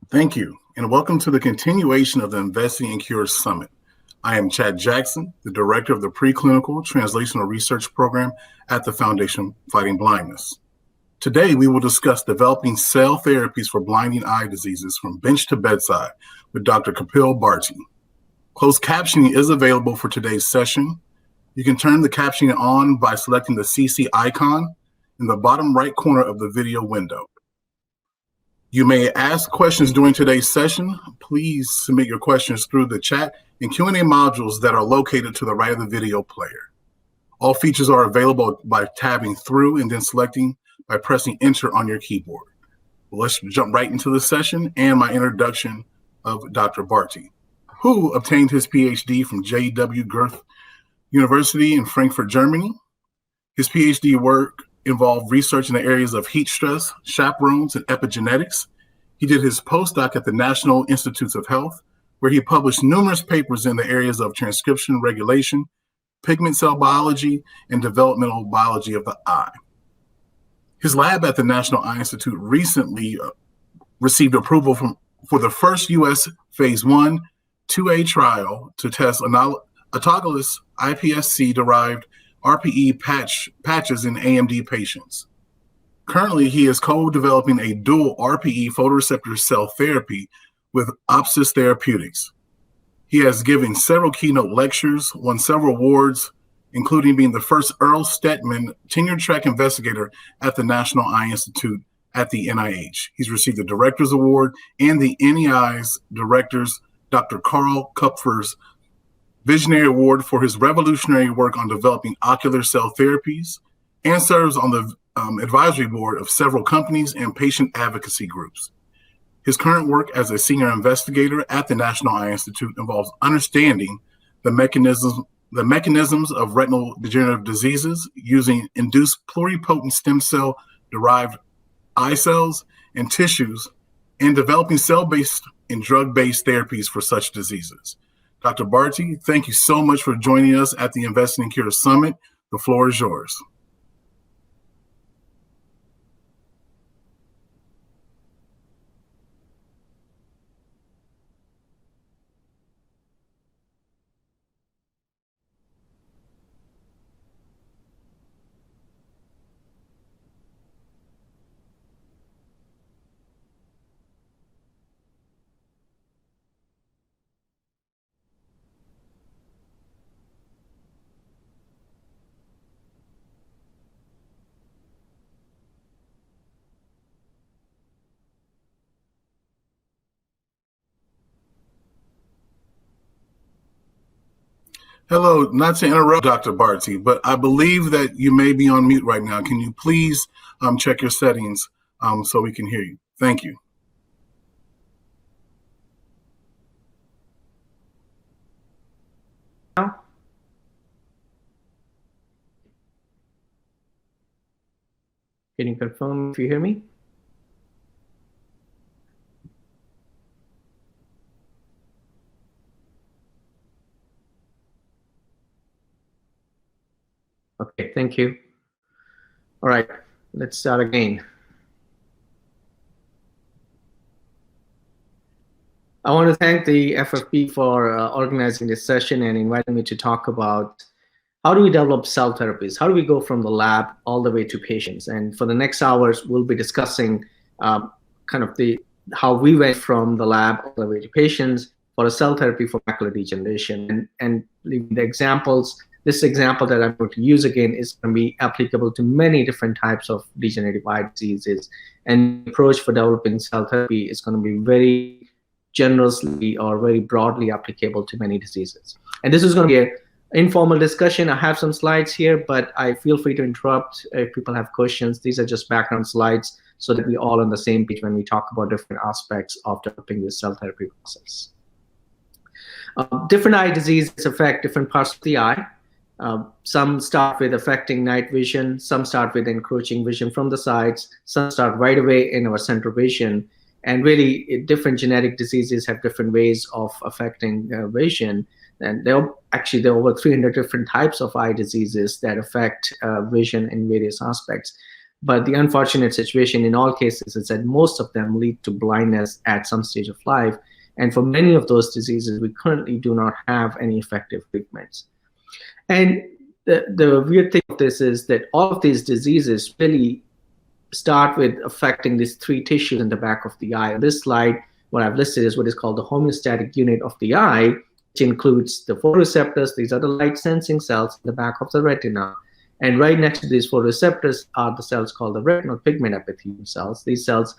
Thank you, and welcome to the continuation of the Investing in Cures Summit. I am Chad Jackson, the Director of the Preclinical Translational Research Program at the Foundation Fighting Blindness. Today, we will discuss developing cell therapies for blinding eye diseases from bench to bedside with Dr. Kapil Bharti. Closed captioning is available for today's session. You can turn the captioning on by selecting the CC icon in the bottom right corner of the video window. You may ask questions during today's session. Please submit your questions through the chat and Q&A modules that are located to the right of the video player. All features are available by tabbing through and then selecting by pressing Enter on your keyboard. Well, let's jump right into the session and my introduction of Dr. Bharti, who obtained his PhD from J.W. Goethe University in Frankfurt, Germany. His PhD work involved research in the areas of heat stress, chaperones, and epigenetics. He did his postdoc at the National Institutes of Health, where he published numerous papers in the areas of transcription regulation, pigment cell biology, and developmental biology of the eye. His lab at the National Eye Institute recently received approval for the first U.S. phase 1/2A trial to test autologous iPSC-derived RPE patches in AMD patients. Currently, he is co-developing a dual RPE photoreceptor cell therapy with Opsis Therapeutics. He has given several keynote lectures, won several awards, including being the first Earl Stetman tenure-track investigator at the National Eye Institute at the NIH. He's received the Director's Award and the NEI's Director's Dr. Carl Kupfer's Visionary Award for his revolutionary work on developing ocular cell therapies, and serves on the advisory board of several companies and patient advocacy groups. His current work as a senior investigator at the National Eye Institute involves understanding the mechanisms of retinal degenerative diseases using induced pluripotent stem cell-derived eye cells and tissues, and developing cell-based and drug-based therapies for such diseases. Dr. Bharti, thank you so much for joining us at the Investing in Cures Summit. The floor is yours. Hello, not to interrupt Dr. Bharti, but I believe that you may be on mute right now. Can you please check your settings so we can hear you? Thank you. Can you confirm if you hear me? Okay, thank you. All right, let's start again. I want to thank the FFP for organizing this session and inviting me to talk about how do we develop cell therapies? How do we go from the lab all the way to patients? And for the next hours, we'll be discussing kind of how we went from the lab all the way to patients for a cell therapy for macular degeneration. And the examples, this example that I'm going to use again is going to be applicable to many different types of degenerative eye diseases. And the approach for developing cell therapy is going to be very generously or very broadly applicable to many diseases. And this is going to be an informal discussion. I have some slides here, but I feel free to interrupt if people have questions. These are just background slides so that we're all on the same page when we talk about different aspects of developing this cell therapy process. Different eye diseases affect different parts of the eye. Some start with affecting night vision, some start with encroaching vision from the sides, some start right away in our central vision. And really, different genetic diseases have different ways of affecting vision. And there are over 300 different types of eye diseases that affect vision in various aspects. But the unfortunate situation in all cases is that most of them lead to blindness at some stage of life. And for many of those diseases, we currently do not have any effective treatments. And the weird thing of this is that all of these diseases really start with affecting these three tissues in the back of the eye. On this slide, what I've listed is what is called the homeostatic unit of the eye, which includes the photoreceptors. These are the light sensing cells in the back of the retina. And right next to these photoreceptors are the cells called the retinal pigment epithelium cells. These cells,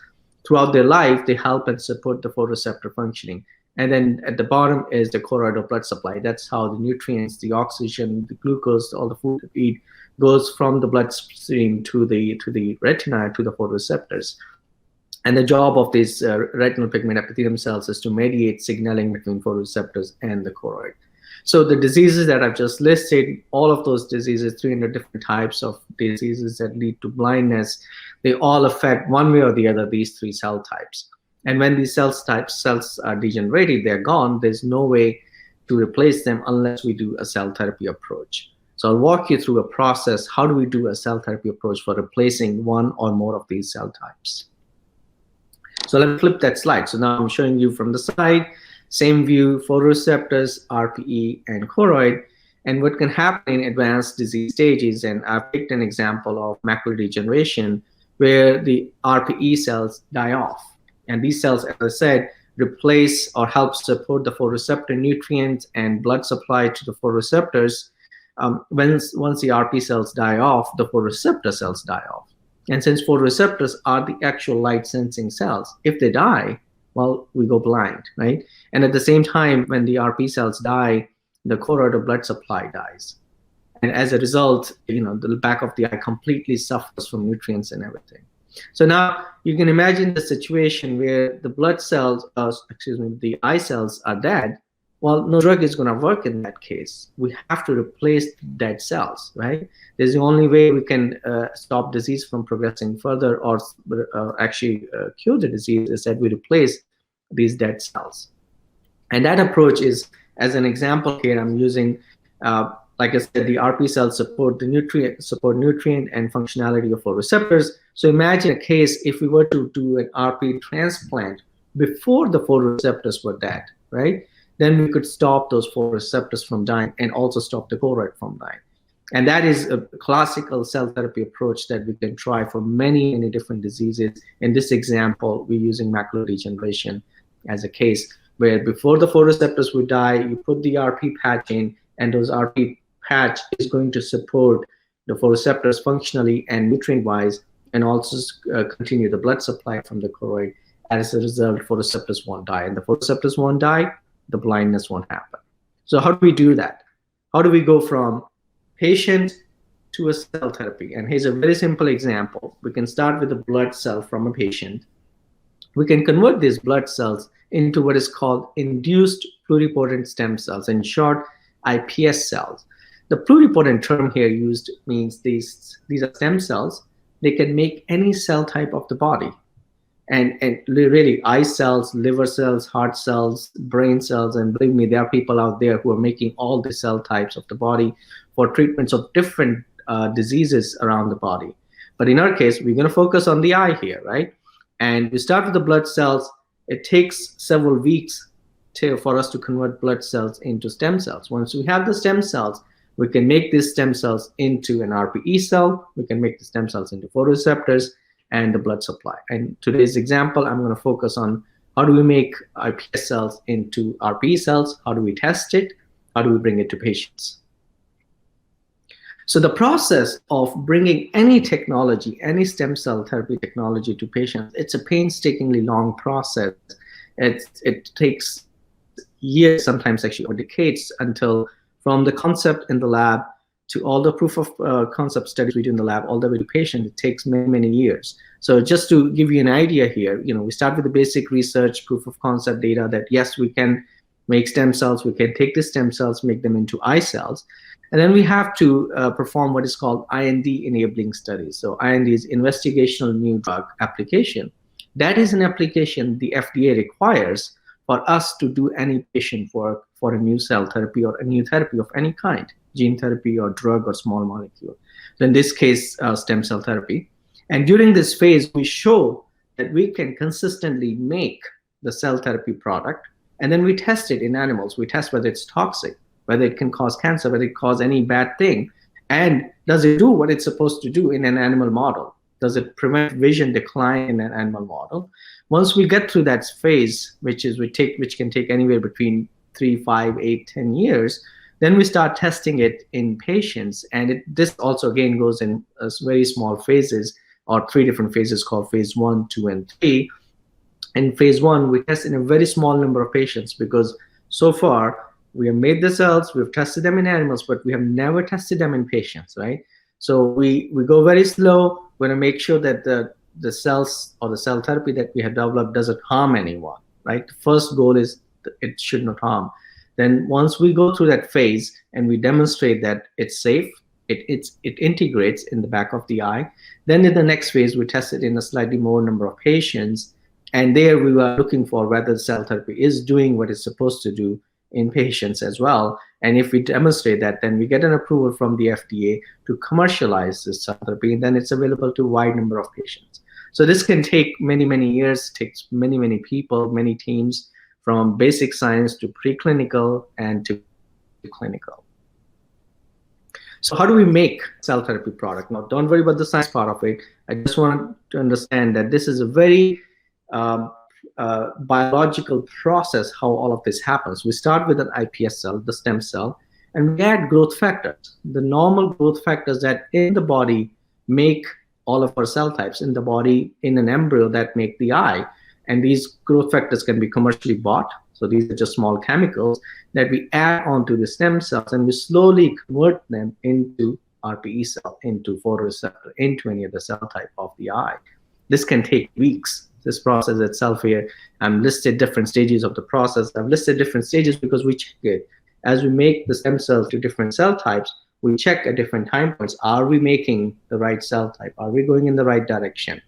throughout their life, they help and support the photoreceptor functioning. And then at the bottom is the choroidal blood supply. That's how the nutrients, the oxygen, the glucose, all the food that we eat goes from the bloodstream to the retina, to the photoreceptors. And the job of these retinal pigment epithelium cells is to mediate signaling between photoreceptors and the choroid. So the diseases that I've just listed, all of those diseases, 300 different types of diseases that lead to blindness, they all affect one way or the other these three cell types. And when these cells are degenerated, they're gone, there's no way to replace them unless we do a cell therapy approach. So I'll walk you through a process. How do we do a cell therapy approach for replacing one or more of these cell types? So let me flip that slide. So now I'm showing you from the side, same view, photoreceptors, RPE, and choroid, and what can happen in advanced disease stages. And I've picked an example of macular degeneration where the RPE cells die off. And these cells, as I said, replace or help support the photoreceptor nutrients and blood supply to the photoreceptors. Once the RP cells die off, the photoreceptor cells die off. And since photoreceptors are the actual light sensing cells, if they die, well, we go blind, right? And at the same time, when the RP cells die, the choroidal blood supply dies. And as a result, the back of the eye completely suffers from nutrients and everything. So now you can imagine the situation where the blood cells, the eye cells are dead. Well, no drug is going to work in that case. We have to replace dead cells, right? There's the only way we can stop disease from progressing further or actually cure the disease is that we replace these dead cells. And that approach is, as an example here, I'm using, like I said, the RP cells support nutrient and functionality of photoreceptors. So imagine a case if we were to do an RP transplant before the photoreceptors were dead, right? Then we could stop those photoreceptors from dying and also stop the choroid from dying. And that is a classical cell therapy approach that we can try for many, many different diseases. In this example, we're using macular degeneration as a case where before the photoreceptors would die, you put the RP patch in, and those RP patch is going to support the photoreceptors functionally and nutrient-wise, and also continue the blood supply from the choroid. As a result, photoreceptors won't die. And the photoreceptors won't die, the blindness won't happen. So how do we do that? How do we go from patient to a cell therapy? And here's a very simple example. We can start with a blood cell from a patient. We can convert these blood cells into what is called induced pluripotent stem cells, in short, iPS cells. The pluripotent term here used means these are stem cells. They can make any cell type of the body. And really, eye cells, liver cells, heart cells, brain cells, and believe me, there are people out there who are making all the cell types of the body for treatments of different diseases around the body. But in our case, we're going to focus on the eye here, right? And we start with the blood cells. It takes several weeks for us to convert blood cells into stem cells. Once we have the stem cells, we can make these stem cells into an RPE cell. We can make the stem cells into photoreceptors and the blood supply. And today's example, I'm going to focus on how do we make iPS cells into RPE cells? How do we test it? How do we bring it to patients? So the process of bringing any technology, any stem cell therapy technology to patients, it's a painstakingly long process. It takes years, sometimes actually, or decades, until from the concept in the lab to all the proof of concept studies we do in the lab, all the way to patient, it takes many, many years. So just to give you an idea here, we start with the basic research, proof of concept data that yes, we can make stem cells, we can take the stem cells, make them into eye cells. And then we have to perform what is called IND enabling studies. So IND is investigational new drug application. That is an application the FDA requires for us to do any patient work for a new cell therapy or a new therapy of any kind, gene therapy or drug or small molecule. So in this case, stem cell therapy. And during this phase, we show that we can consistently make the cell therapy product, and then we test it in animals. We test whether it's toxic, whether it can cause cancer, whether it cause any bad thing, and does it do what it's supposed to do in an animal model? Does it prevent vision decline in an animal model? Once we get through that phase, which can take anywhere between 3, 5, 8, 10 years, then we start testing it in patients. And this also again goes in very small phases, or 3 different phases called phase 1, 2, and 3. In phase 1, we test in a very small number of patients, because so far we have made the cells, we've tested them in animals, but we have never tested them in patients, right? So we go very slow. We're going to make sure that the cells or the cell therapy that we have developed doesn't harm anyone, right? The first goal is it should not harm. Then once we go through that phase and we demonstrate that it's safe, it integrates in the back of the eye. Then in the next phase, we test it in a slightly more number of patients. And there we are looking for whether the cell therapy is doing what it's supposed to do in patients as well. And if we demonstrate that, then we get an approval from the FDA to commercialize this cell therapy, and then it's available to a wide number of patients. So this can take many, many years, takes many, many people, many teams, from basic science to preclinical and to clinical. So how do we make cell therapy product? Now, don't worry about the science part of it. I just want to understand that this is a very biological process, how all of this happens. We start with an iPS cell, the stem cell, and we add growth factors, the normal growth factors that in the body make all of our cell types in the body, in an embryo, that make the eye. And these growth factors can be commercially bought. So these are just small chemicals that we add onto the stem cells, and we slowly convert them into RPE cell, into photoreceptor, into any other cell type of the eye. This can take weeks. This process itself here, I'm listed different stages of the process. I've listed different stages because we check it. As we make the stem cells to different cell types, we check at different time points. Are we making the right cell type? Are we going in the right direction?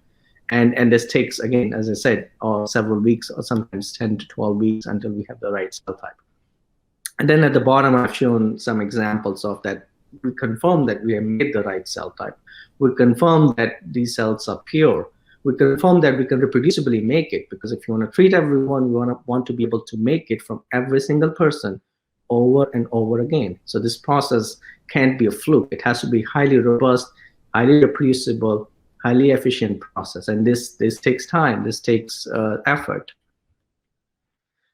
And this takes, again, as I said, several weeks, or sometimes 10 to 12 weeks until we have the right cell type. And then at the bottom, I've shown some examples of that. We confirm that we have made the right cell type. We confirm that these cells are pure. We confirm that we can reproducibly make it, because if you want to treat everyone, we want to be able to make it from every single person over and over again. So this process can't be a fluke. It has to be highly robust, highly reproducible, highly efficient process. And this takes time, this takes effort.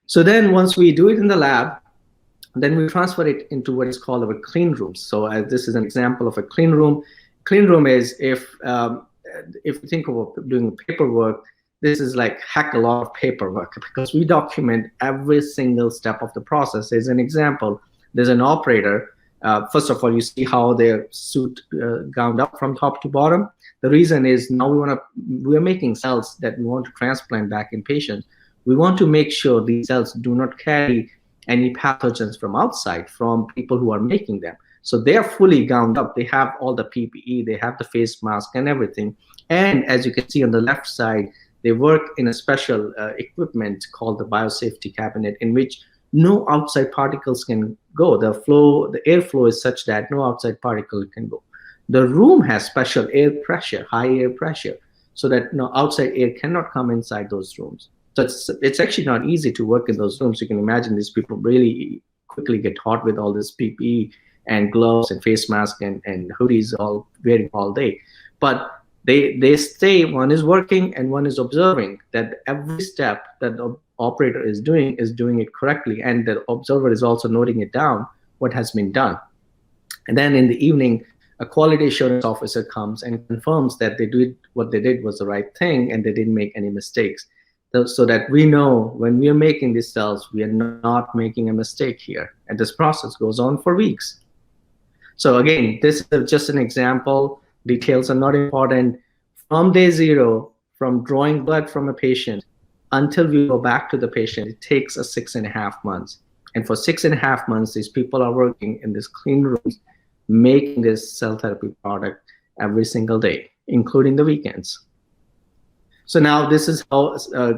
So then once we do it in the lab, then we transfer it into what is called our clean rooms. So this is an example of a clean room. Clean room is if you think of doing paperwork, this is like heck a lot of paperwork, because we document every single step of the process. As an example, there's an operator. First of all, you see how their suit gowned up from top to bottom. The reason is now we're making cells that we want to transplant back in patients. We want to make sure these cells do not carry any pathogens from outside, from people who are making them. So they are fully gowned up. They have all the PPE, they have the face mask and everything. And as you can see on the left side, they work in a special equipment called the biosafety cabinet, in which no outside particles can go. The airflow is such that no outside particle can go. The room has special air pressure, high air pressure, so that no outside air cannot come inside those rooms. So it's actually not easy to work in those rooms. You can imagine these people really quickly get hot with all this PPE and gloves and face mask and hoodies all wearing all day. But they stay, one is working and one is observing that every step that the operator is doing it correctly, and the observer is also noting it down, what has been done. And then in the evening, a quality assurance officer comes and confirms that what they did was the right thing and they didn't make any mistakes. So that we know when we are making these cells, we are not making a mistake here. And this process goes on for weeks. So again, this is just an example. Details are not important. From day 0, from drawing blood from a patient until we go back to the patient, it takes us 6.5 months. And for 6.5 months, these people are working in this clean rooms, making this cell therapy product every single day, including the weekends. So now this is how a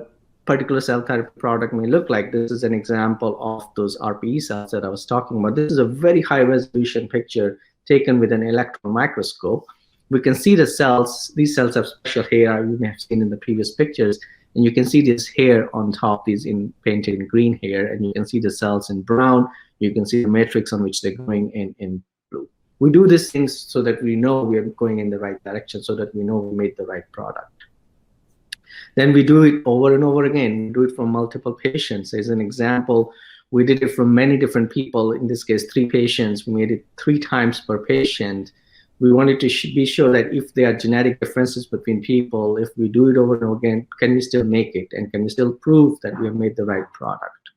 particular cell therapy product may look like. This is an example of those RPE cells that I was talking about. This is a very high resolution picture taken with an electron microscope. we can see the cells. These cells have special hair you may have seen in the previous pictures. And you can see this hair on top, these painted in green hair, and you can see the cells in brown. You can see the matrix on which they're going in blue. We do these things so that we know we are going in the right direction, so that we know we made the right product. Then we do it over and over again. We do it from multiple patients. As an example, we did it from many different people. In this case, 3 patients. We made it 3 times per patient. We wanted to be sure that if there are genetic differences between people, if we do it over and over again, can we still make it? And can we still prove that we have made the right product?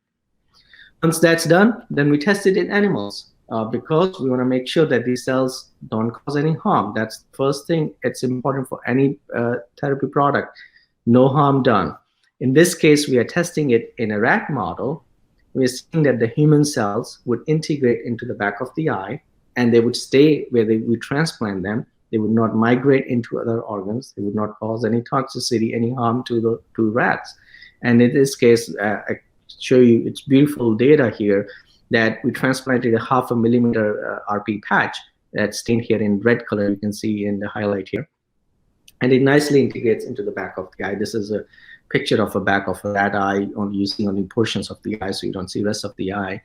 Once that's done, then we test it in animals because we want to make sure that these cells don't cause any harm. That's the first thing. It's important for any therapy product. No harm done. In this case, we are testing it in a rat model. We are seeing that the human cells would integrate into the back of the eye, and they would stay where we transplant them. They would not migrate into other organs. They would not cause any toxicity, any harm to rats. And in this case, I show you it's beautiful data here that we transplanted a 0.5 millimeter RP patch that's stained here in red color. You can see in the highlight here. And it nicely integrates into the back of the eye. This is a picture of a back of a rat eye using only portions of the eye, so you don't see the rest of the eye.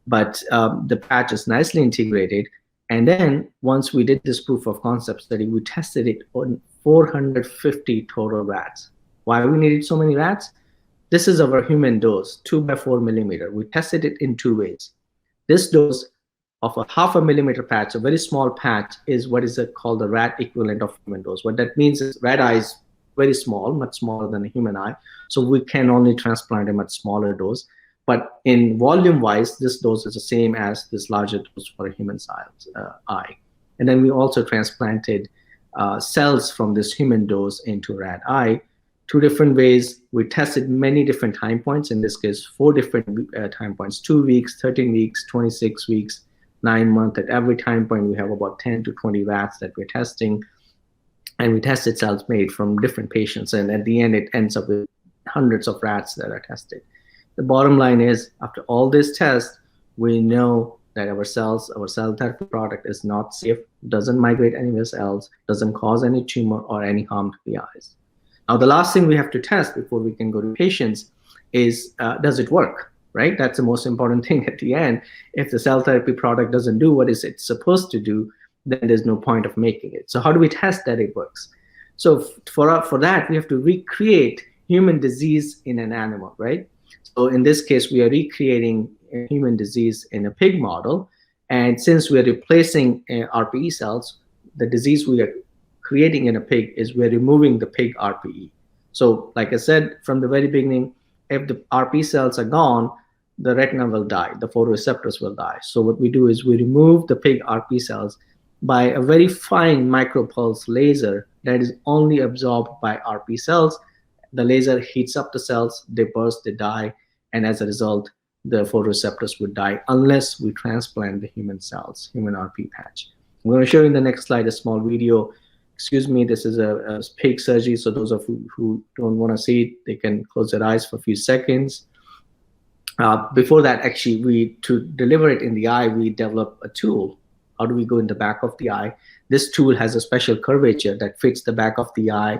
But the patch is nicely integrated. And then once we did this proof of concept study, we tested it on 450 total rats. Why we needed so many rats? This is our human dose, 2 by 4 millimeter. We tested it in 2 ways. This dose of a 0.5 millimeter patch, a very small patch, is what is called the rat equivalent of human dose. What that means is rat eye is very small, much smaller than a human eye. So we can only transplant a much smaller dose. But in volume-wise, this dose is the same as this larger dose for a human eye. And then we also transplanted cells from this human dose into rat eye. 2 different ways. We tested many different time points. In this case, 4 different time points: 2 weeks, 13 weeks, 26 weeks, 9 months. At every time point, we have about 10 to 20 rats that we're testing. And we tested cells made from different patients. And at the end, it ends up with hundreds of rats that are tested. The bottom line is, after all this tests, we know that our cell therapy product is not safe, doesn't migrate anywhere else, doesn't cause any tumor or any harm to the eyes. Now, the last thing we have to test before we can go to patients is, does it work, right? That's the most important thing at the end. If the cell therapy product doesn't do what it's supposed to do, then there's no point of making it. So how do we test that it works? So for that, we have to recreate human disease in an animal, right? So in this case, we are recreating a human disease in a pig model. And since we're replacing RPE cells, the disease we are creating in a pig is we're removing the pig RPE. So like I said from the very beginning, if the RP cells are gone, the retina will die, the photoreceptors will die. So what we do is we remove the pig RP cells by a very fine micropulse laser that is only absorbed by RP cells. The laser heats up the cells, they burst, they die, and as a result, the photoreceptors would die unless we transplant the human cells, human RP patch. I'm going to show you in the next slide a small video. Excuse me, this is a pig surgery, so those of you who don't want to see it, they can close their eyes for a few seconds. Before that, actually, to deliver it in the eye, we developed a tool. How do we go in the back of the eye? This tool has a special curvature that fits the back of the eye.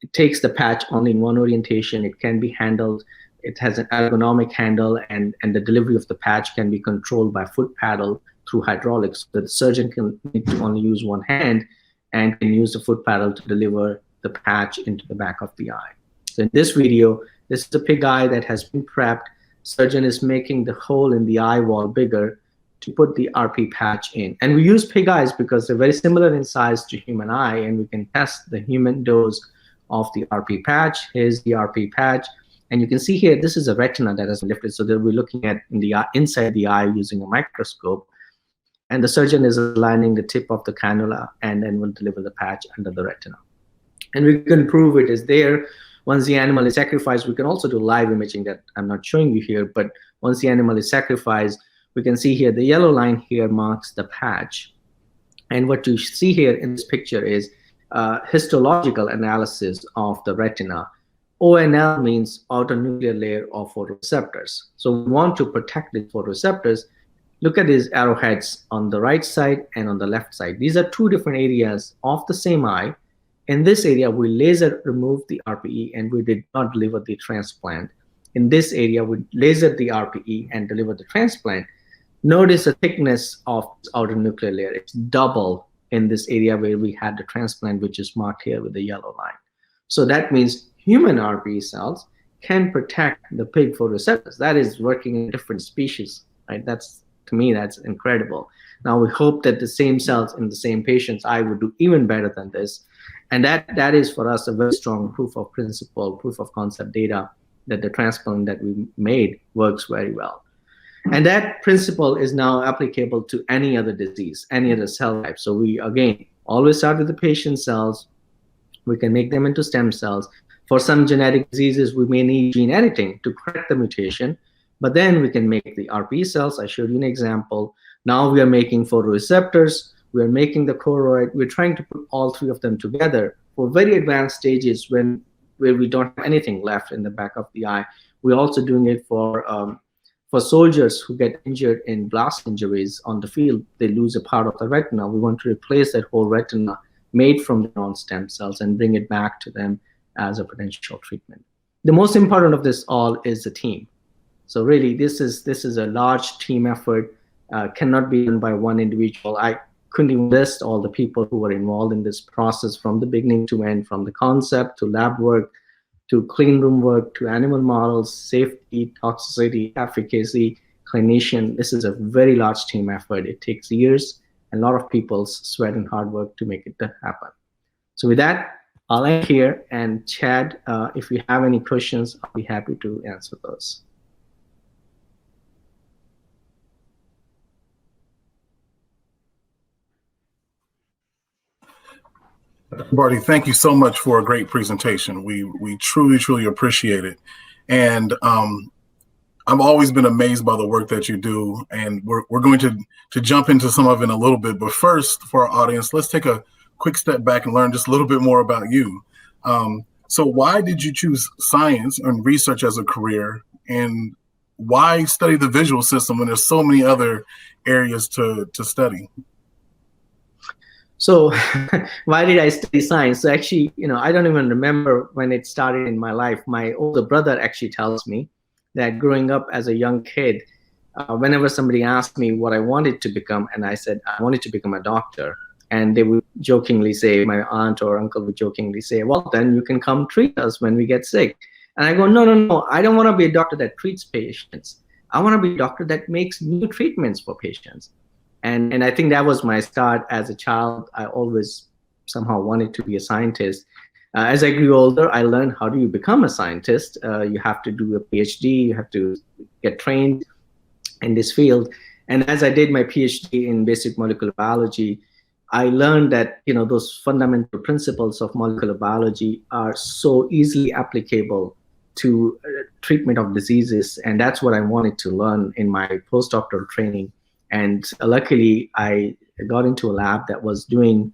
It takes the patch only in one orientation. It can be handled. It has an ergonomic handle, and the delivery of the patch can be controlled by foot paddle through hydraulics. So the surgeon can need to only use one hand and can use the foot paddle to deliver the patch into the back of the eye. So in this video, this is a pig eye that has been prepped. Surgeon is making the hole in the eye wall bigger to put the RP patch in. And we use pig eyes because they're very similar in size to human eye, and we can test the human dose of the RP patch. Here's the RP patch. And you can see here, this is a retina that has been lifted. So that we're looking at in the eye, inside the eye using a microscope. And the surgeon is aligning the tip of the cannula and then will deliver the patch under the retina. And we can prove it is there. Once the animal is sacrificed, we can also do live imaging that I'm not showing you here. But once the animal is sacrificed, we can see here the yellow line here marks the patch. And what you see here in this picture is histological analysis of the retina. ONL means outer nuclear layer of photoreceptors. So we want to protect the photoreceptors. look at these arrowheads on the right side and on the left side. These are two different areas of the same eye. In this area, we laser removed the RPE and we did not deliver the transplant. In this area, we lasered the RPE and delivered the transplant. Notice the thickness of this outer nuclear layer. It's double in this area where we had the transplant, which is marked here with the yellow line. So that means human RPE cells can protect the pig photoreceptors. That is working in different species, right? To me, that's incredible. Now we hope that the same cells in the same patient's eye would do even better than this. And that is for us a very strong proof of principle, proof of concept data that the transplant that we made works very well. And that principle is now applicable to any other disease, any other cell type. So we, again, always start with the patient cells. We can make them into stem cells. For some genetic diseases, we may need gene editing to correct the mutation, but then we can make the RPE cells. I showed you an example. Now we are making photoreceptors. We are making the choroid. We're trying to put all three of them together for very advanced stages where we don't have anything left in the back of the eye. We're also doing it for soldiers who get injured in blast injuries on the field. They lose a part of the retina. We want to replace that whole retina made from the non-stem cells and bring it back to them as a potential treatment. The most important of this all is the team. So really, this is a large team effort. Cannot be done by one individual. I couldn't even list all the people who were involved in this process from the beginning to end, from the concept to lab work, to clean room work, to animal models, safety, toxicity, efficacy, clinician. This is a very large team effort. It takes years and a lot of people's sweat and hard work to make it happen. So with that, I'll end here. And Chad, if you have any questions, I'll be happy to answer those. Bharti, thank you so much for a great presentation. We truly, truly appreciate it. And I've always been amazed by the work that you do. And we're going to jump into some of it in a little bit. But first, for our audience, let's take a quick step back and learn just a little bit more about you. So why did you choose science and research as a career? And why study the visual system when there's so many other areas to study? So why did I study science? So actually, I don't even remember when it started in my life. My older brother actually tells me that growing up as a young kid, whenever somebody asked me what I wanted to become, and I said, I wanted to become a doctor. And they would jokingly say, my aunt or uncle would jokingly say, well, then you can come treat us when we get sick. And I go, no, I don't want to be a doctor that treats patients. I want to be a doctor that makes new treatments for patients. And I think that was my start as a child. I always somehow wanted to be a scientist. As I grew older, I learned how do you become a scientist. You have to do a PhD. You have to get trained in this field. And as I did my PhD in basic molecular biology, I learned that those fundamental principles of molecular biology are so easily applicable to treatment of diseases. And that's what I wanted to learn in my postdoctoral training. And luckily, I got into a lab that was doing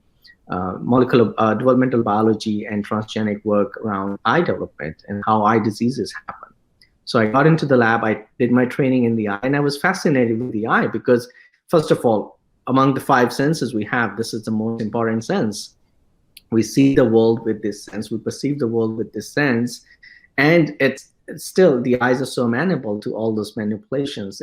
molecular developmental biology and transgenic work around eye development and how eye diseases happen. So I got into the lab, I did my training in the eye, and I was fascinated with the eye because, first of all, among the 5 senses we have, this is the most important sense. We see the world with this sense, we perceive the world with this sense, and it's still, the eyes are so amenable to all those manipulations.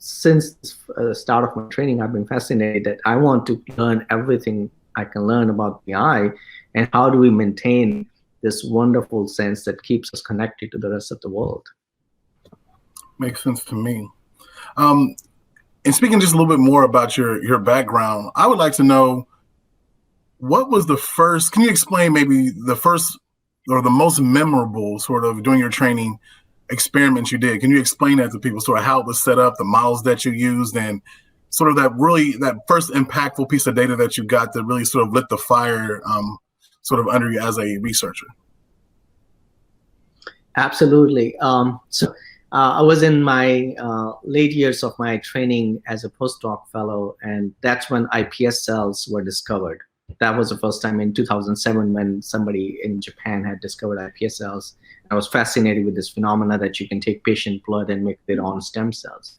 Since the start of my training, I've been fascinated that I want to learn everything I can learn about the eye and how do we maintain this wonderful sense that keeps us connected to the rest of the world. Makes sense to me. And speaking just a little bit more about your background, I would like to know, what was the first, can you explain maybe the first or the most memorable sort of during your training experiments you did? Can you explain that to people, sort of how it was set up, the models that you used, and sort of that first impactful piece of data that you got that really sort of lit the fire sort of under you as a researcher? Absolutely. I was in my late years of my training as a postdoc fellow, and that's when iPS cells were discovered. That was the first time in 2007 when somebody in Japan had discovered iPS cells. I was fascinated with this phenomena that you can take patient blood and make their own stem cells.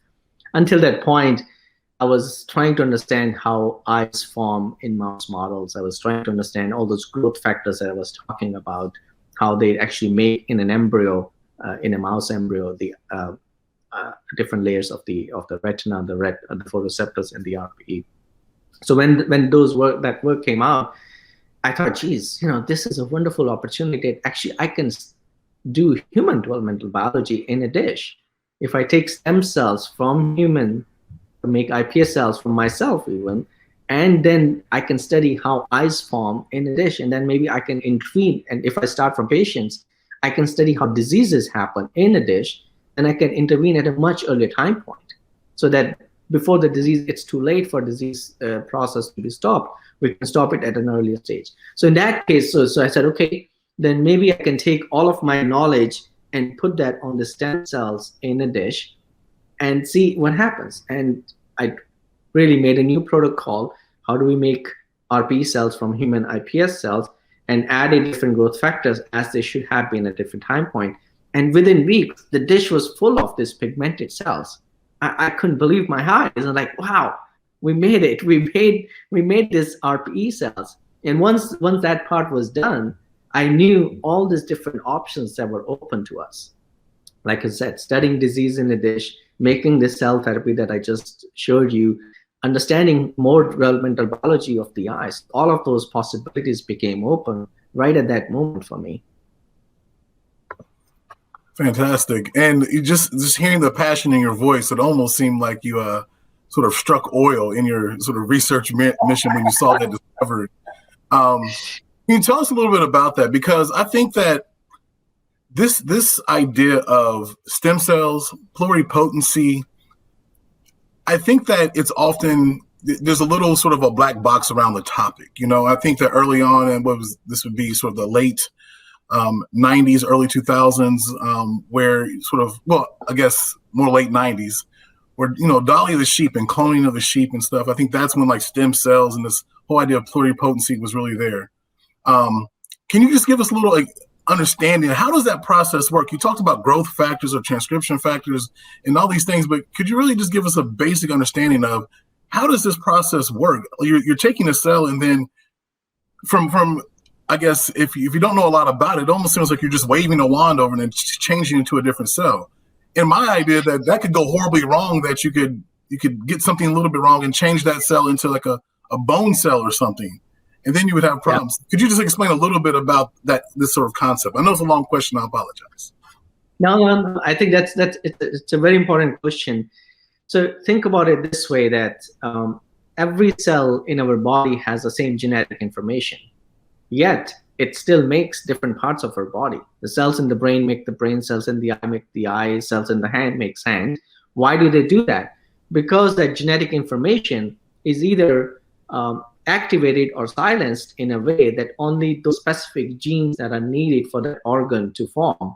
Until that point, I was trying to understand how eyes form in mouse models. I was trying to understand all those growth factors that I was talking about, how they actually make in an embryo, in a mouse embryo, the different layers of the retina, the photoreceptors, and the RPE. So when that work came out, I thought, geez, this is a wonderful opportunity. Actually, I can do human developmental biology in a dish. If I take stem cells from human, make iPS cells from myself even, and then I can study how eyes form in a dish, and then maybe I can intervene. And if I start from patients, I can study how diseases happen in a dish, and I can intervene at a much earlier time point, so that before the disease, it's too late for disease process to be stopped. We can stop it at an earlier stage. So in that case, so I said, okay, then maybe I can take all of my knowledge and put that on the stem cells in a dish and see what happens. And I really made a new protocol. How do we make RPE cells from human iPS cells and added different growth factors as they should have been at different time point. And within weeks, the dish was full of these pigmented cells. I couldn't believe my eyes. I'm like, wow, we made it. We made this RPE cells. And once that part was done, I knew all these different options that were open to us. Like I said, studying disease in a dish, making this cell therapy that I just showed you, understanding more developmental biology of the eyes. All of those possibilities became open right at that moment for me. Fantastic. And you just hearing the passion in your voice, it almost seemed like you sort of struck oil in your sort of research mission when you saw that discovery. Can you tell us a little bit about that? Because I think that this idea of stem cells, pluripotency, I think that it's often, there's a little sort of a black box around the topic. I think that early on, and this would be sort of the late 90s, early 2000s, where sort of, well, I guess more late 90s, where, Dolly the sheep and cloning of the sheep and stuff. I think that's when like stem cells and this whole idea of pluripotency was really there. Can you just give us a little understanding? How does that process work? You talked about growth factors or transcription factors and all these things, but could you really just give us a basic understanding of how does this process work? You're taking a cell and then from I guess if you don't know a lot about it, it almost seems like you're just waving a wand over and then changing it into a different cell. And my idea that could go horribly wrong, that you could get something a little bit wrong and change that cell into like a bone cell or something, and then you would have problems. Yeah. Could you just explain a little bit about this sort of concept? I know it's a long question. I apologize. No. I think it's a very important question. So think about it this way, that every cell in our body has the same genetic information. Yet it still makes different parts of our body. The cells in the brain make the brain cells, in the eye make the eye, cells in the hand makes hand. Why do they do that? Because that genetic information is either activated or silenced in a way that only those specific genes that are needed for that organ to form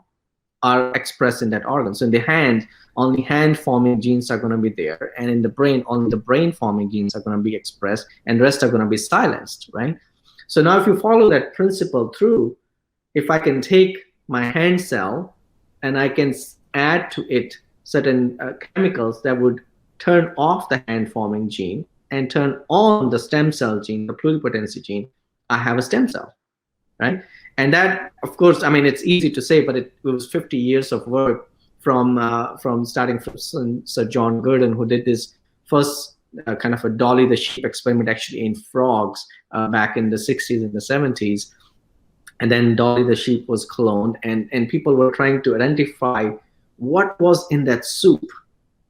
are expressed in that organ. So in the hand, only hand-forming genes are going to be there, and in the brain, only the brain-forming genes are going to be expressed, and the rest are going to be silenced, right? So now if you follow that principle through, if I can take my hand cell and I can add to it certain chemicals that would turn off the hand-forming gene and turn on the stem cell gene, the pluripotency gene, I have a stem cell, right? And that, of course, I mean, it's easy to say, but it was 50 years of work from starting from Sir John Gurdon, who did this first kind of a Dolly the sheep experiment actually in frogs back in the 60s and the 70s. And then Dolly the sheep was cloned, and people were trying to identify what was in that soup,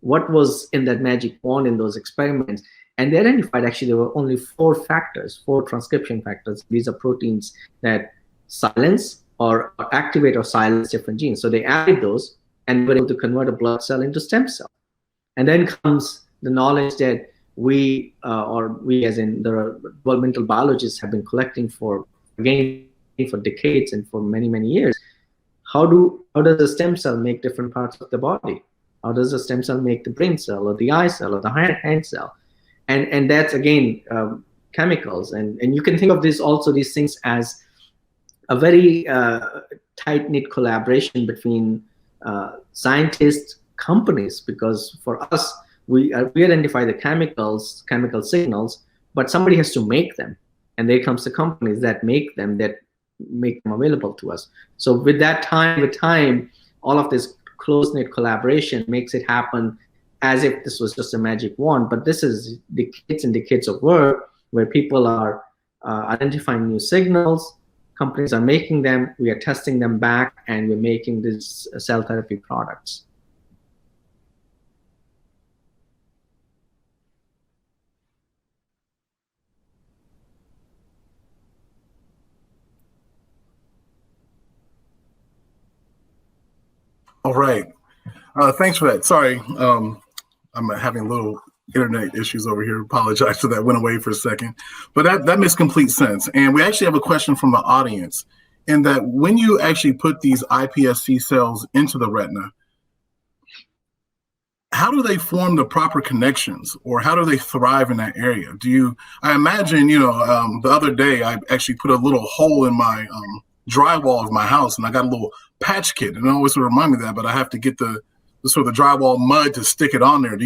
what was in that magic wand in those experiments. And they identified actually there were only 4 transcription factors. These are proteins that silence or activate or silence different genes. So they added those and were able to convert a blood cell into stem cell. And then comes the knowledge that we as in the developmental biologists have been collecting for decades and for many, many years. How does a stem cell make different parts of the body? How does a stem cell make the brain cell or the eye cell or the hand cell? And that's, again, chemicals. And you can think of these things as a very tight-knit collaboration between scientists, companies, because for us, We identify the chemical signals, but somebody has to make them, and there comes the companies that make them available to us. So with time, all of this close-knit collaboration makes it happen as if this was just a magic wand. But this is decades and decades of work where people are identifying new signals, companies are making them, we are testing them back, and we're making these cell therapy products. All right. Thanks for that. Sorry, I'm having little internet issues over here. Apologize for that. Went away for a second. But that makes complete sense. And we actually have a question from the audience, in that when you actually put these iPSC cells into the retina, how do they form the proper connections, or how do they thrive in that area? I imagine, the other day I actually put a little hole in my drywall of my house, and I got a little patch kit, and it always would remind me of that, but I have to get the sort of the drywall mud to stick it on there.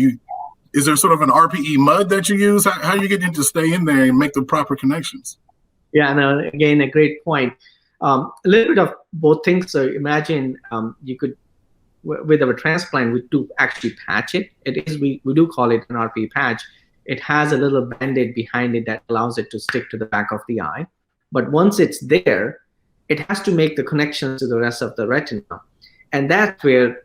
Is there sort of an RPE mud that you use? How are you getting it to stay in there and make the proper connections? Yeah, no, again, a great point. A little bit of both things. So imagine you could, with our transplant, we do actually patch it. We do call it an RPE patch. It has a little band-aid behind it that allows it to stick to the back of the eye. But once it's there, it has to make the connections to the rest of the retina. And that's where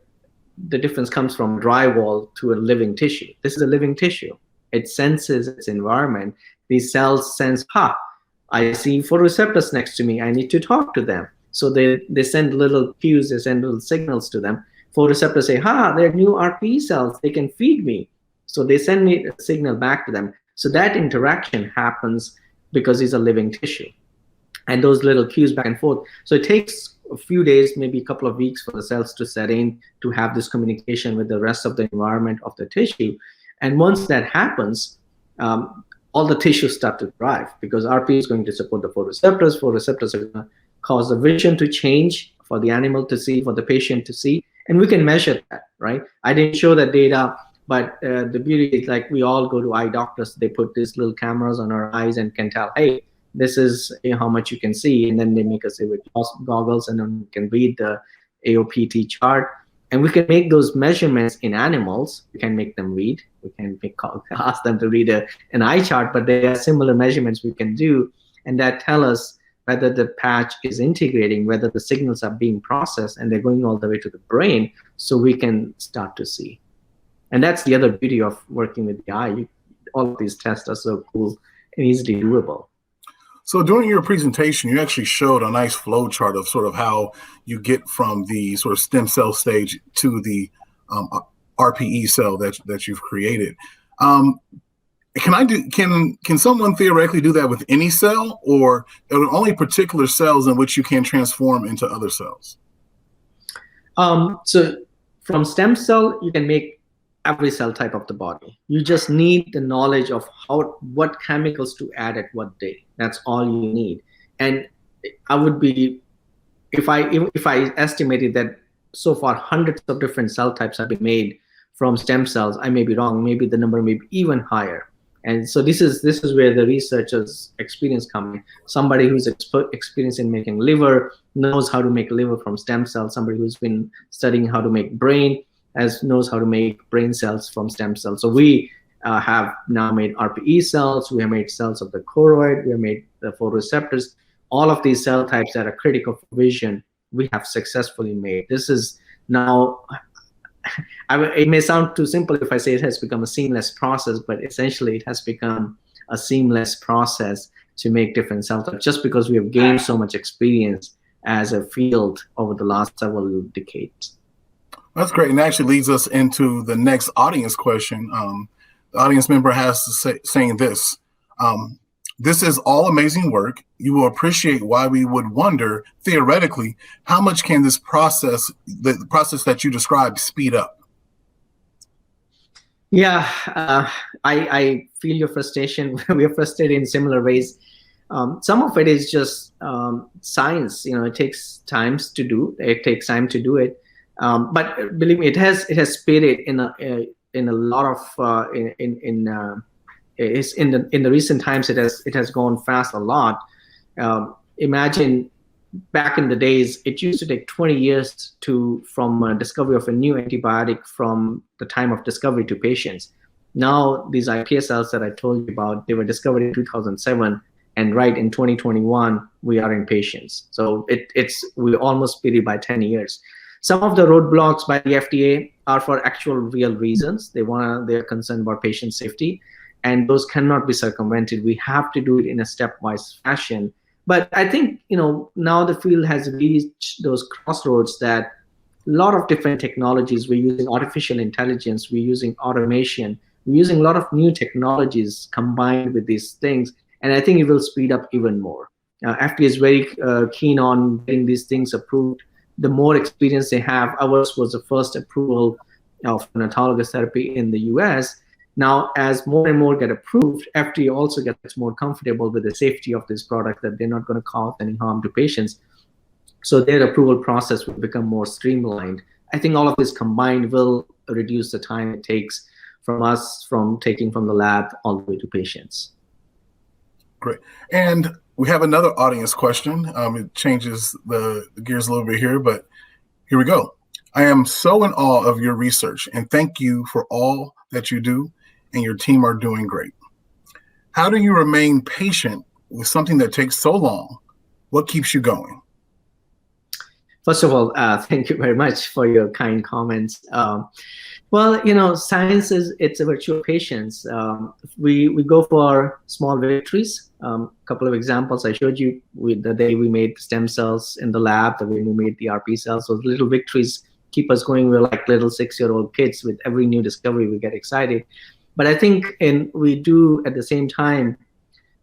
the difference comes from drywall to a living tissue. This is a living tissue. It senses its environment. These cells sense, I see photoreceptors next to me. I need to talk to them. So they send little cues, they send little signals to them. Photoreceptors say, they're new RPE cells. They can feed me. So they send me a signal back to them. So that interaction happens because it's a living tissue. And those little cues back and forth. So it takes a few days, maybe a couple of weeks for the cells to set in, to have this communication with the rest of the environment of the tissue. And once that happens, all the tissues start to thrive, because RPE is going to support the photoreceptors. Photoreceptors are going to cause the vision to change for the animal to see, for the patient to see. And we can measure that, right? I didn't show that data, but the beauty is, like, we all go to eye doctors. They put these little cameras on our eyes and can tell, hey, this is how much you can see. And then they make us with goggles, and then we can read the AOPT chart. And we can make those measurements in animals. We can make them read. We can ask them to read an eye chart, but there are similar measurements we can do. And that tell us whether the patch is integrating, whether the signals are being processed, and they're going all the way to the brain, so we can start to see. And that's the other beauty of working with the eye. All of these tests are so cool and easily doable. So during your presentation, you actually showed a nice flow chart of sort of how you get from the sort of stem cell stage to the RPE cell that you've created. Can someone theoretically do that with any cell, or are there only particular cells in which you can transform into other cells? So from stem cell, you can make every cell type of the body. You just need the knowledge of what chemicals to add at what day. That's all you need. And I would be, if I estimated that so far hundreds of different cell types have been made from stem cells, I may be wrong. Maybe the number may be even higher. And so this is where the researcher's experience comes in. Somebody who's experienced in making liver knows how to make liver from stem cells. Somebody who's been studying how to make brain knows how to make brain cells from stem cells. So we have now made RPE cells. We have made cells of the choroid. We have made the photoreceptors. All of these cell types that are critical for vision, we have successfully made. This is now, it may sound too simple if I say it has become a seamless process, but essentially it has become a seamless process to make different cell types, just because we have gained so much experience as a field over the last several decades. That's great, and actually leads us into the next audience question. The audience member has to saying this. This is all amazing work. You will appreciate why we would wonder, theoretically, how much can this process, the process that you described, speed up? Yeah, I feel your frustration. We are frustrated in similar ways. Some of it is just science. It takes time to do. It takes time to do it. But believe me, it has sped it in a lot of in the recent times it has gone fast a lot. Imagine back in the days, it used to take 20 years from discovery of a new antibiotic from the time of discovery to patients. Now, these iPS cells that I told you about, they were discovered in 2007, and right in 2021, we are in patients. So we almost beat it by 10 years. Some of the roadblocks by the FDA are for actual real reasons. They're concerned about patient safety, and those cannot be circumvented. We have to do it in a stepwise fashion. But I think, now the field has reached those crossroads that a lot of different technologies, we're using artificial intelligence, we're using automation, we're using a lot of new technologies combined with these things. And I think it will speed up even more. FDA is very keen on getting these things approved. The more experience they have, ours was the first approval of an autologous therapy in the US. Now, as more and more get approved, FDA also gets more comfortable with the safety of this product, that they're not going to cause any harm to patients. So their approval process will become more streamlined. I think all of this combined will reduce the time it takes from taking from the lab all the way to patients. Great. And we have another audience question. It changes the gears a little bit here, but here we go. I am so in awe of your research, and thank you for all that you do, and your team are doing great. How do you remain patient with something that takes so long? What keeps you going? First of all, thank you very much for your kind comments. Well, science it's a virtue of patience. We go for small victories. A couple of examples I showed you with the day we made stem cells in the lab, the way we made the RP cells. Those little victories keep us going. We're like little 6-year-old kids. With every new discovery, we get excited. But I think we do at the same time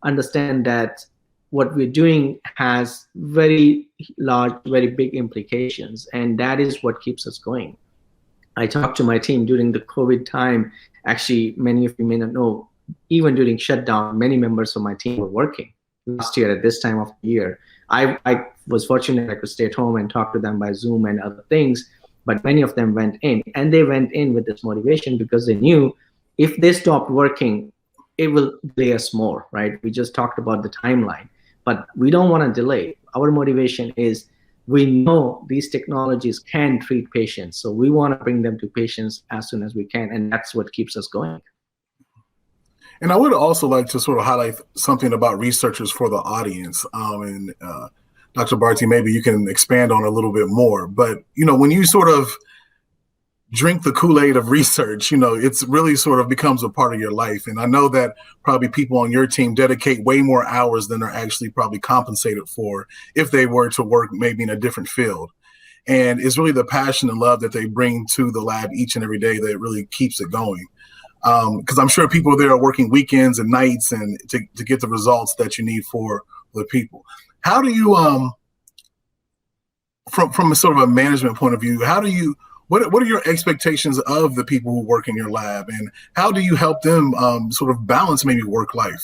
understand that what we're doing has very large, very big implications, and that is what keeps us going. I talked to my team during the COVID time. Actually, many of you may not know, even during shutdown, many members of my team were working last year at this time of the year. I was fortunate I could stay at home and talk to them by Zoom and other things, but many of them went in, and they went in with this motivation because they knew if they stopped working, it will delay us more, right? We just talked about the timeline, but we don't want to delay. Our motivation is we know these technologies can treat patients, so we want to bring them to patients as soon as we can, and that's what keeps us going. And I would also like to sort of highlight something about researchers for the audience. Dr. Bharti, maybe you can expand on a little bit more. But, when you sort of drink the Kool-Aid of research, it's really sort of becomes a part of your life. And I know that probably people on your team dedicate way more hours than they're actually probably compensated for if they were to work maybe in a different field. And it's really the passion and love that they bring to the lab each and every day that really keeps it going. Because I'm sure people there are working weekends and nights and to get the results that you need for the people. How do you, from a sort of a management point of view, what are your expectations of the people who work in your lab, and how do you help them sort of balance maybe work life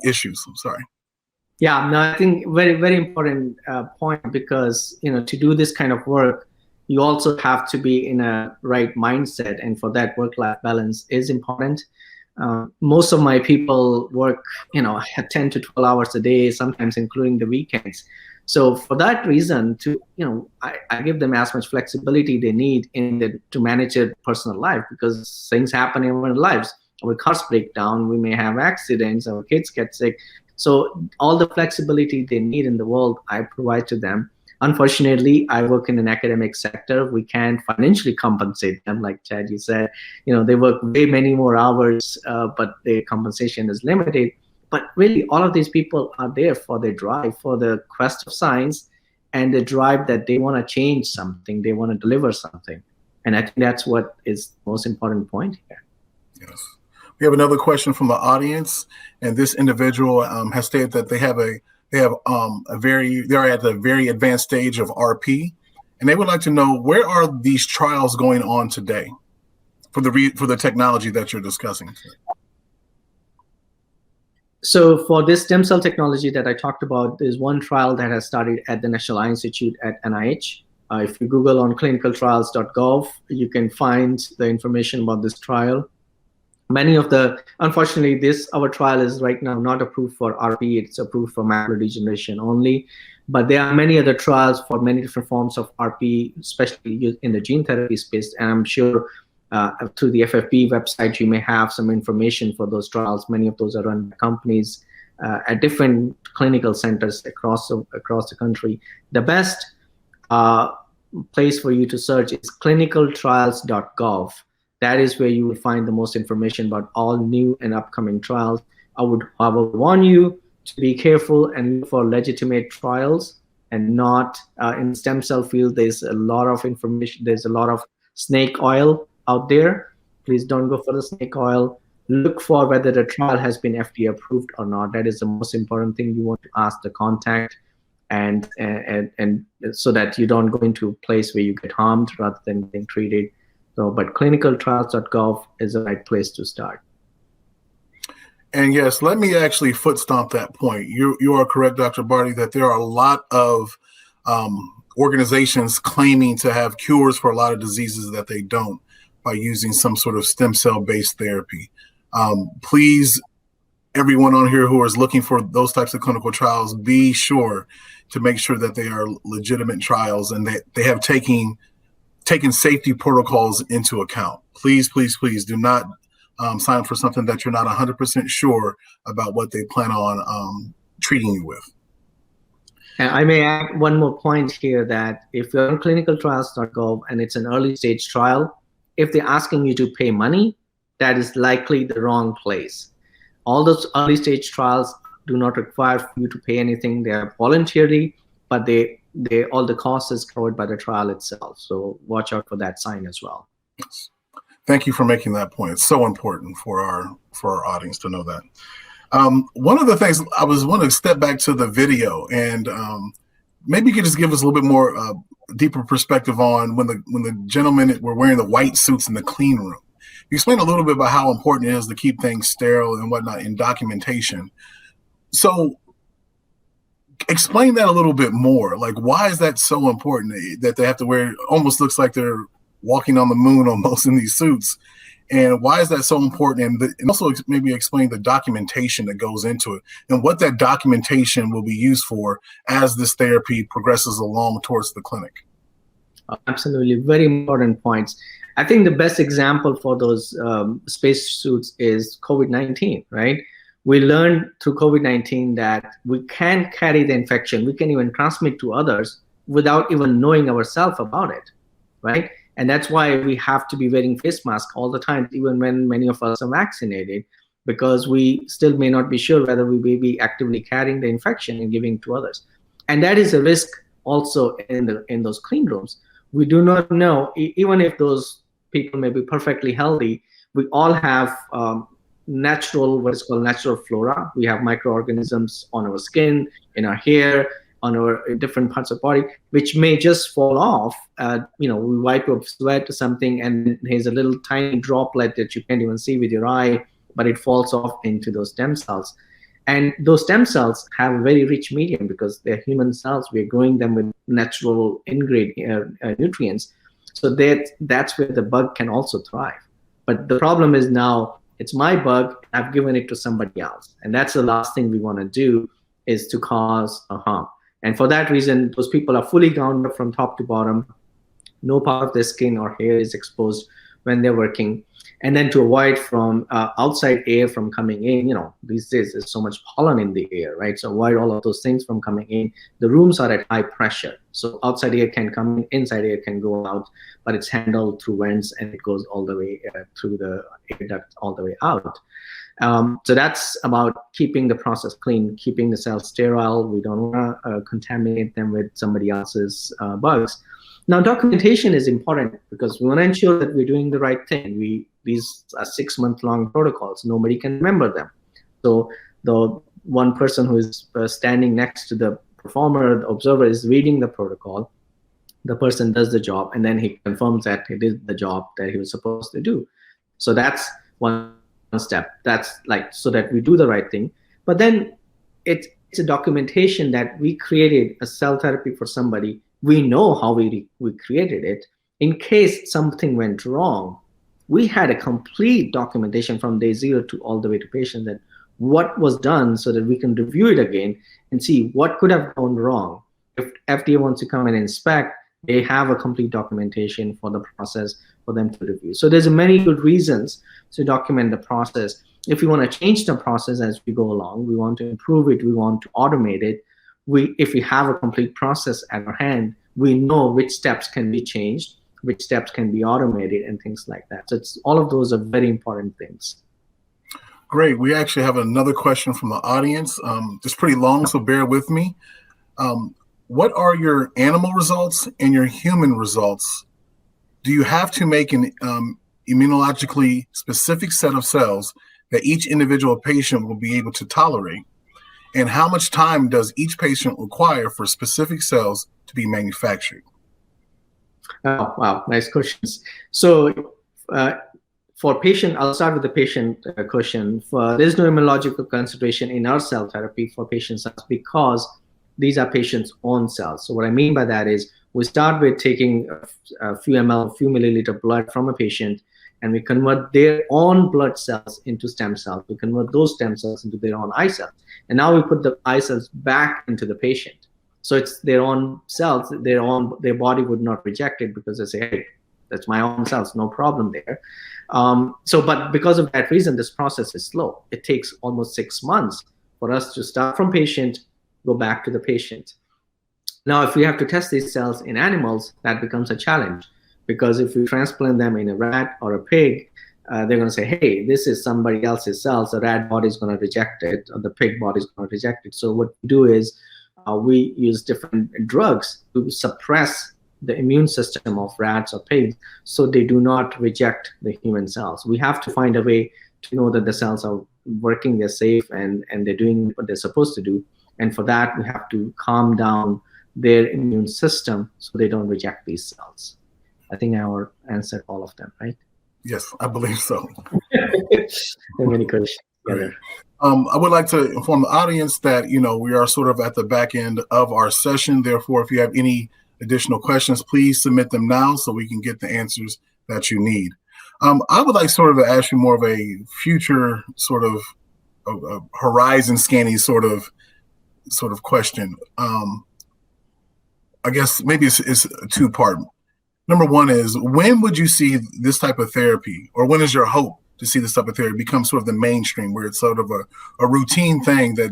issues? I'm sorry. Yeah, no, I think very, very important point, because to do this kind of work, you also have to be in a right mindset, and for that, work-life balance is important. Most of my people work 10 to 12 hours a day, sometimes including the weekends. So for that reason, I give them as much flexibility they need to manage their personal life, because things happen in our lives. Our cars break down, we may have accidents, our kids get sick. So all the flexibility they need in the world, I provide to them. Unfortunately, I work in an academic sector. We can't financially compensate them, like Chad, you said. They work way many more hours, but their compensation is limited. But really, all of these people are there for their drive, for the quest of science, and the drive that they want to change something, they want to deliver something. And I think that's what is the most important point here. Yes. We have another question from the audience, and this individual has stated that they're at a very advanced stage of RP, and they would like to know, where are these trials going on today for the technology that you're discussing? So for this stem cell technology that I talked about, there's one trial that has started at the National Eye Institute at NIH. If you Google on clinicaltrials.gov, you can find the information about this trial. Unfortunately, our trial is right now not approved for RP, it's approved for macular degeneration only. But there are many other trials for many different forms of RP, especially in the gene therapy space. And I'm sure through the FFP website, you may have some information for those trials. Many of those are run by companies at different clinical centers across the country. The best place for you to search is clinicaltrials.gov. That is where you will find the most information about all new and upcoming trials. I would warn you to be careful and look for legitimate trials, and not in the stem cell field. There's a lot of information. There's a lot of snake oil out there. Please don't go for the snake oil. Look for whether the trial has been FDA approved or not. That is the most important thing you want to ask the contact, and so that you don't go into a place where you get harmed rather than being treated. So, but clinicaltrials.gov is the right place to start. And yes, let me actually foot stomp that point. You are correct, Dr. Bharti, that there are a lot of organizations claiming to have cures for a lot of diseases that they don't, by using some sort of stem cell based therapy. Please, everyone on here who is looking for those types of clinical trials, be sure to make sure that they are legitimate trials and that they have taken safety protocols into account. Please, please, please do not sign up for something that you're not 100% sure about what they plan on treating you with. And I may add one more point here, that if you're on clinicaltrials.gov and it's an early stage trial, if they're asking you to pay money, that is likely the wrong place. All those early stage trials do not require for you to pay anything. They are voluntary, but all the cost is covered by the trial itself. So watch out for that sign as well. Yes. Thank you for making that point. It's so important for our audience to know that. One of the things I want to step back to the video, and maybe you could just give us a little bit more deeper perspective on when the gentlemen were wearing the white suits in the clean room. You explained a little bit about how important it is to keep things sterile and whatnot in documentation. So explain that a little bit more. Like, why is that so important that they have to wear, almost looks like they're walking on the moon almost in these suits? And why is that so important? And also maybe explain the documentation that goes into it and what that documentation will be used for as this therapy progresses along towards the clinic. Absolutely. Very important points. I think the best example for those space suits is COVID-19, right? We learned through COVID-19 that we can carry the infection. We can even transmit to others without even knowing ourselves about it, right? And that's why we have to be wearing face masks all the time, even when many of us are vaccinated, because we still may not be sure whether we may be actively carrying the infection and giving to others. And that is a risk also in those clean rooms. We do not know, even if those people may be perfectly healthy, we all have natural, what is called natural flora. We have microorganisms on our skin, in our hair, on our different parts of the body, which may just fall off. We wipe up sweat or something, and there's a little tiny droplet that you can't even see with your eye, but it falls off into those stem cells. And those stem cells have a very rich medium because they're human cells. We're growing them with natural nutrients. So that's where the bug can also thrive. But the problem is now it's my bug, I've given it to somebody else. And that's the last thing we want to do, is to cause a harm. And for that reason, those people are fully gowned up from top to bottom. No part of their skin or hair is exposed when they're working. And then to avoid from outside air from coming in, these days there's so much pollen in the air, right? So avoid all of those things from coming in. The rooms are at high pressure. So outside air can come in, inside air can go out, but it's handled through vents and it goes all the way through the air duct all the way out. So that's about keeping the process clean, keeping the cells sterile. We don't want to contaminate them with somebody else's bugs. Now, documentation is important because we want to ensure that we're doing the right thing. These are 6-month-long protocols. Nobody can remember them. So the one person who is standing next to the performer, the observer, is reading the protocol. The person does the job, and then he confirms that he did the job that he was supposed to do. So that's one step. That's like so that we do the right thing. But then it's a documentation that we created a cell therapy for somebody. We know how we created it. In case something went wrong, we had a complete documentation from day zero to all the way to patient that what was done so that we can review it again and see what could have gone wrong. If FDA wants to come and inspect, they have a complete documentation for the process for them to review. So there's many good reasons to document the process. If we want to change the process as we go along, we want to improve it, we want to automate it, if we have a complete process at our hand, we know which steps can be changed, which steps can be automated, and things like that. So all of those are very important things. Great. We actually have another question from the audience. It's pretty long, so bear with me. What are your animal results and your human results? Do you have to make an immunologically specific set of cells that each individual patient will be able to tolerate? And how much time does each patient require for specific cells to be manufactured? Oh, wow, nice questions. So for patient, I'll start with the patient question. There's no immunological consideration in our cell therapy for patient cells because these are patients' own cells. So what I mean by that is we start with taking a few ml, a few milliliter blood from a patient, and we convert their own blood cells into stem cells. We convert those stem cells into their own eye cells. And now we put the eye cells back into the patient. So it's their own cells, their body would not reject it because they say, hey, that's my own cells, no problem there. But because of that reason, this process is slow. It takes almost 6 months for us to start from patient, go back to the patient. Now, if we have to test these cells in animals, that becomes a challenge. Because if we transplant them in a rat or a pig, they're going to say, hey, this is somebody else's cells. The rat body is going to reject it, or the pig body is going to reject it. So what we do is we use different drugs to suppress the immune system of rats or pigs so they do not reject the human cells. We have to find a way to know that the cells are working, they're safe, and they're doing what they're supposed to do. And for that, we have to calm down their immune system so they don't reject these cells. I think I answered all of them, right? Yes, I believe so. Many questions. Right. I would like to inform the audience that, we are sort of at the back end of our session. Therefore, if you have any additional questions, please submit them now so we can get the answers that you need. I would like sort of to ask you more of a future sort of horizon scanning sort of question. I guess maybe it's a two-part. Number one is, when would you see this type of therapy, or when is your hope to see this type of therapy become sort of the mainstream, where it's sort of a routine thing that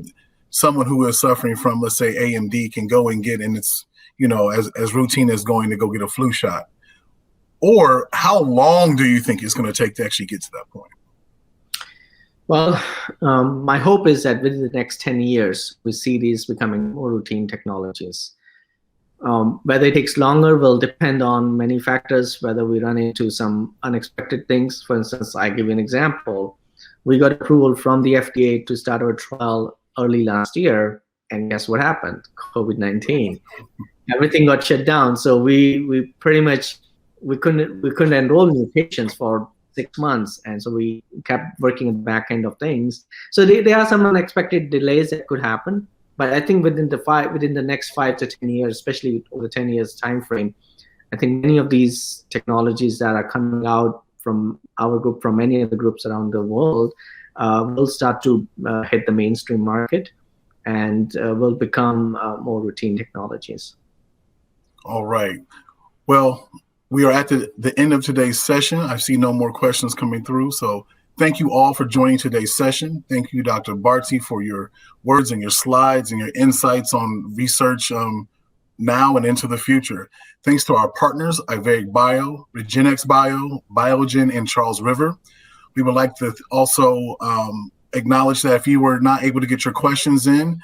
someone who is suffering from, let's say, AMD can go and get, and it's, as routine as going to go get a flu shot? Or how long do you think it's going to take to actually get to that point? Well, my hope is that within the next 10 years, we see these becoming more routine technologies. Whether it takes longer will depend on many factors, whether we run into some unexpected things. For instance, I give you an example. We got approval from the FDA to start our trial early last year, and guess what happened? COVID-19. Everything got shut down, so we pretty much couldn't enroll new patients for 6 months, and so we kept working at the back end of things. So there are some unexpected delays that could happen. But I think within the next 5 to 10 years, especially over the 10 years time frame, I think many of these technologies that are coming out from our group, from many other groups around the world, will start to hit the mainstream market and will become more routine technologies. All right. Well, we are at the end of today's session. I see no more questions coming through. So thank you all for joining today's session. Thank you, Dr. Bharti, for your words and your slides and your insights on research now and into the future. Thanks to our partners, Iveric Bio, Regenex Bio, Biogen, and Charles River. We would like to also acknowledge that if you were not able to get your questions in,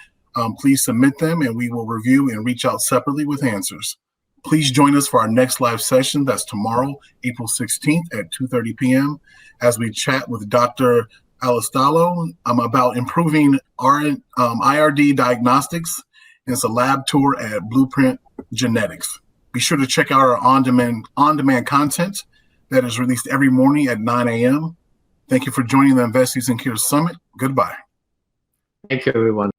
please submit them and we will review and reach out separately with answers. Please join us for our next live session. That's tomorrow, April 16th at 2:30 p.m. as we chat with Dr. Alistalo about improving IRD diagnostics. And it's a lab tour at Blueprint Genetics. Be sure to check out our on-demand content that is released every morning at 9 a.m. Thank you for joining the Investing in Cure Summit. Goodbye. Thank you, everyone.